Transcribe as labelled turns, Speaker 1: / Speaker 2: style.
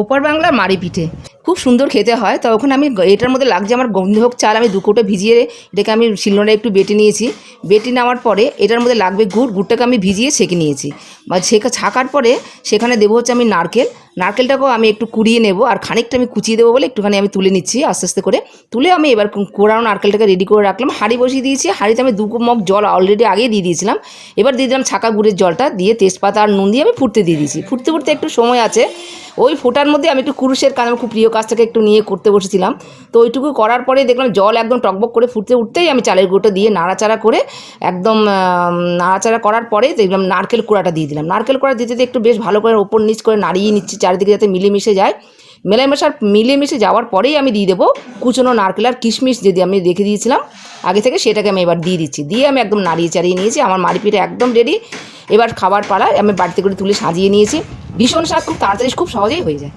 Speaker 1: ওপার বাংলার মাড়ি পিঠে খুব সুন্দর খেতে হয়। তো ওখানে আমি এটার মধ্যে লাগছে আমার গোবিন্দভোগ চাল, আমি 2 কৌটো ভিজিয়ে এটাকে আমি শিলনোড়ায় একটু বেটে নিয়েছি। বেটে নেওয়ার পরে এটার মধ্যে লাগবে গুড়টাকে আমি ভিজিয়ে ছেঁকে নিয়েছি। বা ছাকার পরে সেখানে দেবো হচ্ছে আমি নারকেলটাকেও আমি একটু কুড়িয়ে নেব, আর খানিকটা আমি কুচিয়ে দেবো বলে একটুখানি আমি তুলে নিচ্ছি আস্তে আস্তে করে। তুলে আমি এবার কোড়ানো নারকেলটাকে রেডি করে রাখলাম, হাঁড়ি বসিয়ে দিয়েছি। হাঁড়িতে আমি 2 মগ জল অলরেডি আগেই দিয়ে দিয়েছিলাম। এবার দিয়ে দিলাম ছাকা গুড়ের জলটা, দিয়ে তেজপাতা আর নুন দিয়ে আমি ফুটতে দিয়ে দিয়েছি। ফুটতে ফুটতে একটু সময় আছে, ওই ফোটার মধ্যে আমি একটু কুরুশের কাজ, আমার খুব প্রিয় কাজটাকে একটু নিয়ে করতে বসেছিলাম। তো ওইটুকু করার পরে দেখলাম জল একদম টকবক করে ফুটতে উঠতেই আমি চালের গুঁড়োটা দিয়ে নাড়াচাড়া করে একদম নাড়াচাড়া করার পরে দেখলাম নারকেল কোড়াটা দিয়ে দিলাম। নারকেল কোড়া দিতে একটু বেশ ভালো করে ওপর নিচ করে নাড়িয়ে নিচ্ছি চারিদিকে যাতে মিলেমিশে যায়। মিলেমিশে যাওয়ার পরেই আমি দিয়ে দেবো কুচনো নারকেল আর কিশমিশ যদি আমি রেখে দিয়েছিলাম আগে থেকে, সেটাকে আমি এবার দিয়ে দিচ্ছি। দিয়ে আমি একদম নাড়িয়ে চাড়িয়ে নিয়েছি। আমার মাড়ি পিঠে একদম রেডি। এবার খাবার পালা, আমি বাড়িতে করে তুলে সাজিয়ে নিয়েছি। ভীষণ স্বাদ, খুব তাড়াতাড়ি খুব সহজেই হয়ে যায়।